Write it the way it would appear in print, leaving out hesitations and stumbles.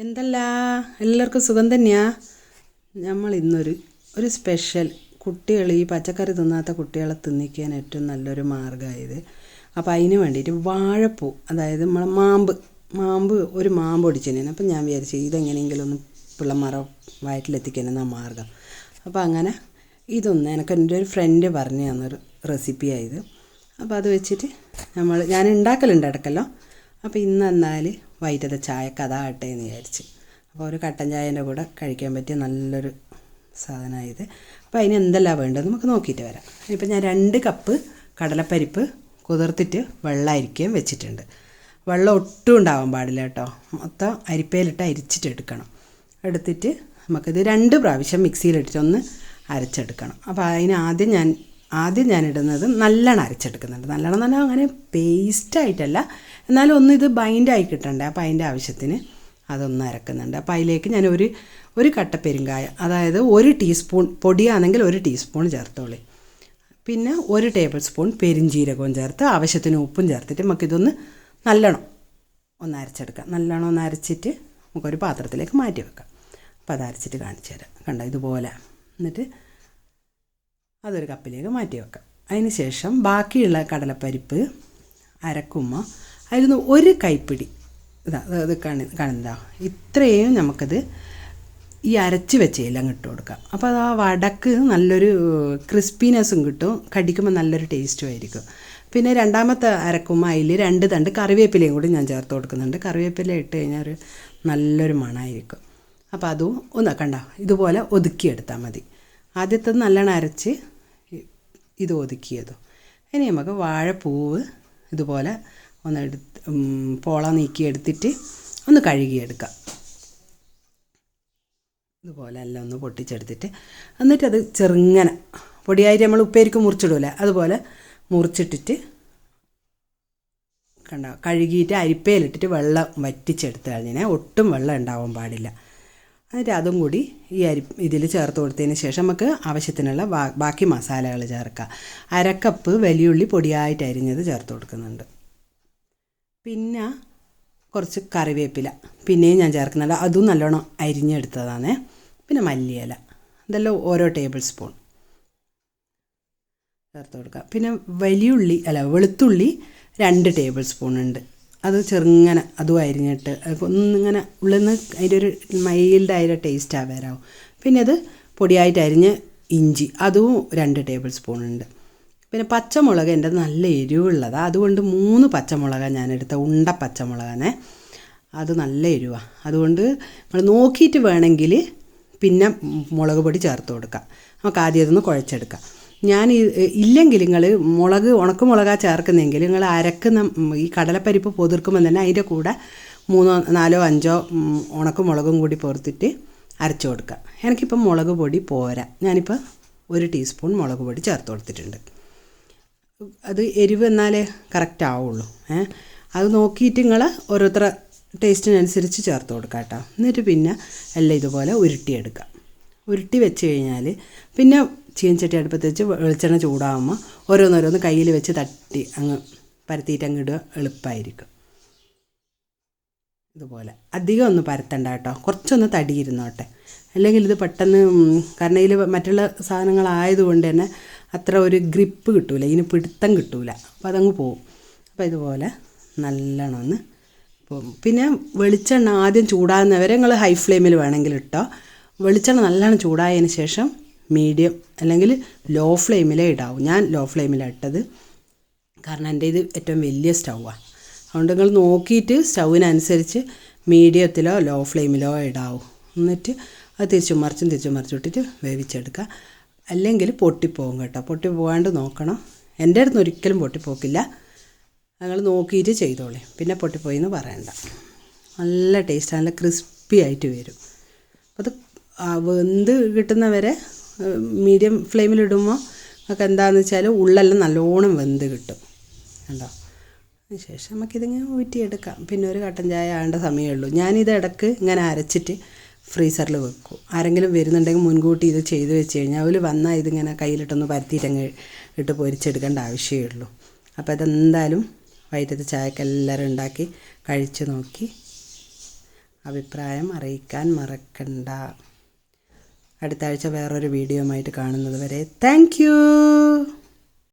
എന്തല്ല എല്ലാവർക്കും സുഖം തന്നെയാ. നമ്മൾ ഇന്നൊരു സ്പെഷ്യൽ കുട്ടികൾ ഈ പച്ചക്കറി തിന്നാത്ത കുട്ടികളെ തിന്നിക്കാൻ ഏറ്റവും നല്ലൊരു മാർഗ്ഗമായത്. അപ്പോൾ അതിന് വേണ്ടിയിട്ട് വാഴപ്പൂ, അതായത് നമ്മളെ മാമ്പ് ഒരു മാമ്പ് ഒടിച്ചതിന്. അപ്പം ഞാൻ വിചാരിച്ചു ഇതെങ്ങനെയെങ്കിലും ഒന്ന് പിള്ളമാരെ വയറ്റിലെത്തിക്കാനെന്നാ മാർഗ്ഗം. അപ്പോൾ അങ്ങനെ ഇതൊന്ന് എൻ്റെ ഒരു ഫ്രണ്ട് പറഞ്ഞു തന്നൊരു റെസിപ്പിയായത്. അപ്പോൾ അത് വെച്ചിട്ട് ഞാൻ ഉണ്ടാക്കലുണ്ട് ഇടയ്ക്കല്ലോ. അപ്പോൾ ഇന്ന് എന്നാൽ വൈകിട്ടത്തെ ചായക്ക് അതാകട്ടെ എന്ന് വിചാരിച്ച്. അപ്പോൾ ഒരു കട്ടൻ ചായൻ്റെ കൂടെ കഴിക്കാൻ പറ്റിയ നല്ലൊരു സാധനമായത്. അപ്പോൾ അതിന് എന്തെല്ലാം വേണ്ടത് നമുക്ക് നോക്കിയിട്ട് വരാം. ഇപ്പോൾ ഞാൻ 2 കപ്പ് കടലപ്പരിപ്പ് കുതിർത്തിട്ട് വെള്ളമായിരിക്കുകയും വെച്ചിട്ടുണ്ട്. വെള്ളം ഒട്ടും ഉണ്ടാവാൻ പാടില്ല കേട്ടോ. മൊത്തം അരിപ്പയിലിട്ട് അരിച്ചിട്ട് എടുക്കണം. എടുത്തിട്ട് നമുക്കിത് 2 പ്രാവശ്യം മിക്സിയിലിട്ടിട്ട് ഒന്ന് അരച്ചെടുക്കണം. അപ്പോൾ അതിന് ആദ്യം ഞാൻ ഇടുന്നത് നല്ലോണം അരച്ചെടുക്കുന്നുണ്ട്. നല്ലോണം തന്നെ അങ്ങനെ പേസ്റ്റായിട്ടല്ല, എന്നാലും ഒന്ന് ഇത് ബൈൻഡായി കിട്ടണ്ടേ. അപ്പോൾ അതിൻ്റെ ആവശ്യത്തിന് അതൊന്ന് അരക്കുന്നുണ്ട്. അപ്പോൾ അതിലേക്ക് ഞാൻ ഒരു കട്ട പെരുങ്കായം, അതായത് 1 ടീസ്പൂൺ പൊടിയാണെങ്കിൽ 1 ടീസ്പൂൺ ചേർത്തോളി. പിന്നെ 1 ടേബിൾ സ്പൂൺ പെരിഞ്ജീരകവും ചേർത്ത് ആവശ്യത്തിന് ഉപ്പും ചേർത്തിട്ട് നമുക്കിതൊന്ന് നല്ലോണം ഒന്ന് അരച്ചെടുക്കാം. നല്ലോണം ഒന്ന് അരച്ചിട്ട് നമുക്കൊരു പാത്രത്തിലേക്ക് മാറ്റി വെക്കാം. അപ്പോൾ അത് അരച്ചിട്ട് കാണിച്ചു തരാം. കണ്ടോ ഇതുപോലെ. എന്നിട്ട് അതൊരു കപ്പിലേക്ക് മാറ്റി വെക്കാം. അതിന് ശേഷം ബാക്കിയുള്ള കടലപ്പരിപ്പ് അരക്കുമ്പോൾ അതിലൊന്ന് 1 കൈപ്പിടി ഇത് കാണുന്നതാ ഇത്രയും നമുക്കത് ഈ അരച്ച് വെച്ചെല്ലാം ഇട്ട് കൊടുക്കാം. അപ്പോൾ അത് ആ വടക്ക് നല്ലൊരു ക്രിസ്പിനെസ്സും കിട്ടും, കടിക്കുമ്പോൾ നല്ലൊരു ടേസ്റ്റും ആയിരിക്കും. പിന്നെ രണ്ടാമത്തെ അരക്കുമ്പോൾ അതിൽ 2 തണ്ട് കറിവേപ്പിലയും കൂടി ഞാൻ ചേർത്ത് കൊടുക്കുന്നുണ്ട്. കറിവേപ്പില ഇട്ട് കഴിഞ്ഞാൽ ഒരു നല്ലൊരു മണമായിരിക്കും. അപ്പോൾ അതും ഒന്ന് കണ്ടോ ഇതുപോലെ ഒതുക്കിയെടുത്താൽ മതി. ആദ്യത്തെ നല്ലോണം അരച്ച് ഇത് ഒതുക്കിയതും. ഇനി നമുക്ക് വാഴപ്പൂവ് ഇതുപോലെ ഒന്ന് പോള നീക്കിയെടുത്തിട്ട് ഒന്ന് കഴുകിയെടുക്കാം. ഇതുപോലെ എല്ലാം ഒന്ന് പൊട്ടിച്ചെടുത്തിട്ട് എന്നിട്ടത് ചെറുങ്ങനെ പൊടിയായിട്ട് നമ്മൾ ഉപ്പേരിക്ക് മുറിച്ചിടൂലേ, അതുപോലെ മുറിച്ചിട്ടിട്ട് കണ്ടോ കഴുകിയിട്ട് അരിപ്പയിലിട്ടിട്ട് വെള്ളം വറ്റിച്ചെടുത്ത് കഴിഞ്ഞാൽ ഒട്ടും വെള്ളം ഉണ്ടാവാൻ പാടില്ല. എന്നിട്ട് അതും കൂടി ഇതിൽ ചേർത്ത് കൊടുത്തതിന് ശേഷം നമുക്ക് ആവശ്യത്തിനുള്ള ബാക്കി മസാലകൾ ചേർക്കാം. 1/2 കപ്പ് വലിയുള്ളി പൊടിയായിട്ട് അരിഞ്ഞത് ചേർത്ത് കൊടുക്കുന്നുണ്ട്. പിന്നെ കുറച്ച് കറിവേപ്പില പിന്നെയും ഞാൻ ചേർക്കുന്നുണ്ട്, അതും നല്ലോണം അരിഞ്ഞെടുത്തതാണ്. പിന്നെ മല്ലിയില, ഇതെല്ലാം ഓരോ ടേബിൾ സ്പൂൺ ചേർത്ത് കൊടുക്കാം. പിന്നെ വെളുത്തുള്ളി 2 ടേബിൾ സ്പൂൺ ഉണ്ട്, അത് ചെറുങ്ങനെ അതും അരിഞ്ഞിട്ട് ഒന്നിങ്ങനെ ഉള്ളിൽ നിന്ന് അതിൻ്റെ ഒരു മൈൽഡായ ടേസ്റ്റാണ് വരാവും. പിന്നെ അത് പൊടിയായിട്ട് അരിഞ്ഞ് ഇഞ്ചി അതും 2 ടേബിൾ സ്പൂൺ ഉണ്ട്. പിന്നെ പച്ചമുളക് എൻ്റെ നല്ല എരിവുള്ളതാണ്, അതുകൊണ്ട് 3 പച്ചമുളകാണ് ഞാനെടുത്ത ഉണ്ട പച്ചമുളകാണ്. അത് നല്ല എരിവാണ്, അതുകൊണ്ട് നമ്മൾ നോക്കിയിട്ട് വേണമെങ്കിൽ പിന്നെ മുളക് പൊടി ചേർത്ത് കൊടുക്കാം. നമുക്ക് ആദ്യം അതൊന്ന് കുഴച്ചെടുക്കാം. ഇല്ലെങ്കിൽ നിങ്ങൾ ഉണക്കമുളകാണ് ചേർക്കുന്നെങ്കിൽ നിങ്ങൾ അരക്കുന്ന ഈ കടലപ്പരിപ്പ് പൊതിർക്കുമ്പോൾ തന്നെ അതിൻ്റെ കൂടെ 3, 4, 5 ഉണക്കമുളകും കൂടി പൊറുത്തിട്ട് അരച്ചു കൊടുക്കുക. എനിക്കിപ്പം മുളക് പൊടി പോരാ, ഞാനിപ്പോൾ 1 ടീസ്പൂൺ മുളക് പൊടി ചേർത്ത് കൊടുത്തിട്ടുണ്ട്. അത് എരിവ് എന്നാലേ കറക്റ്റ് ആവുള്ളൂ. അത് നോക്കിയിട്ട് നിങ്ങൾ ഓരോരുത്തരുടെ ടേസ്റ്റിനനുസരിച്ച് ചേർത്ത് കൊടുക്കുക കേട്ടോ. എന്നിട്ട് പിന്നെ എല്ലാം ഇതുപോലെ ഉരുട്ടിയെടുക്കുക. ഉരുട്ടി വെച്ച് കഴിഞ്ഞാൽ പിന്നെ ചീനച്ചട്ടി അടുപ്പത്ത് വെച്ച് വെളിച്ചെണ്ണ ചൂടാകുമ്പോൾ ഓരോന്നോരോന്ന് കയ്യിൽ വെച്ച് തട്ടി അങ്ങ് പരത്തിയിട്ട് അങ്ങ് ഇടുക, എളുപ്പമായിരിക്കും. ഇതുപോലെ അധികം ഒന്ന് പരത്തണ്ട കേട്ടോ, കുറച്ചൊന്ന് തടിയിരുന്നോട്ടെ. അല്ലെങ്കിൽ ഇത് പെട്ടെന്ന് കാരണം ഇതിൽ മറ്റുള്ള സാധനങ്ങളായതുകൊണ്ട് തന്നെ അത്ര ഒരു ഗ്രിപ്പ് കിട്ടൂല, ഇതിന് പിടുത്തം കിട്ടൂല, അപ്പോൾ അതങ്ങ് പോവും. അപ്പോൾ ഇതുപോലെ നല്ലോണം ഒന്ന് പോകും. പിന്നെ വെളിച്ചെണ്ണ ആദ്യം ചൂടാകുന്നവരെ നിങ്ങൾ ഹൈ ഫ്ലെയിമിൽ വേണമെങ്കിൽ ഇട്ടോ. വെളിച്ചെണ്ണ നല്ലോണം ചൂടായതിന് ശേഷം മീഡിയം അല്ലെങ്കിൽ ലോ ഫ്ലെയിമിലേ ഇടാവും. ഞാൻ ലോ ഫ്ലെയിമിലാണ് ഇട്ടത്, കാരണം എൻ്റെ ഇത് ഏറ്റവും വലിയ സ്റ്റൗവാണ്. അതുകൊണ്ട് നിങ്ങൾ നോക്കിയിട്ട് സ്റ്റൗവിനനുസരിച്ച് മീഡിയത്തിലോ ലോ ഫ്ലെയിമിലോ ഇടാവും. എന്നിട്ട് അത് തിരിച്ചും മറിച്ചും ഇട്ടിട്ട് വേവിച്ചെടുക്കുക. അല്ലെങ്കിൽ പൊട്ടിപ്പോകും കേട്ടോ, പൊട്ടി പോകാണ്ട് നോക്കണം. എൻ്റെ അടുത്ത് ഒരിക്കലും പൊട്ടിപ്പോക്കില്ല, നിങ്ങൾ നോക്കിയിട്ട് ചെയ്തോളി. പിന്നെ പൊട്ടിപ്പോയി എന്ന് പറയണ്ട. നല്ല ടേസ്റ്റ്, നല്ല ക്രിസ്പി ആയിട്ട് വരും. അത് വെന്ത് കിട്ടുന്നവരെ മീഡിയം ഫ്ലെയിമിലിടുമ്പോൾ നമുക്ക് എന്താണെന്ന് വെച്ചാൽ ഉള്ളെല്ലാം നല്ലോണം വെന്ത് കിട്ടും കണ്ടോ. അതിന് ശേഷം നമുക്കിതിങ്ങനെ ഊറ്റിയെടുക്കാം. പിന്നെ ഒരു കട്ടൻ ചായ ആവേണ്ട സമയമേ ഉള്ളൂ. ഞാനിത് ഇടയ്ക്ക് ഇങ്ങനെ അരച്ചിട്ട് ഫ്രീസറിൽ വെക്കും. ആരെങ്കിലും വരുന്നുണ്ടെങ്കിൽ മുൻകൂട്ടി ഇത് ചെയ്ത് വെച്ച് കഴിഞ്ഞാൽ അവർ വന്നാൽ ഇതിങ്ങനെ കയ്യിലിട്ടൊന്ന് പരത്തിയിട്ടങ്ങ് ഇട്ട് പൊരിച്ചെടുക്കേണ്ട ആവശ്യമേ ഉള്ളൂ. അപ്പോൾ ഇതെന്തായാലും വൈകിട്ടത്തെ ചായക്ക് എല്ലാവരും ഉണ്ടാക്കി കഴിച്ച് നോക്കി അഭിപ്രായം അറിയിക്കാൻ മറക്കണ്ട. അടുത്ത ആഴ്ച വേറൊരു വീഡിയോ ആയിട്ട് കാണുന്നത് വരെ താങ്ക് യു.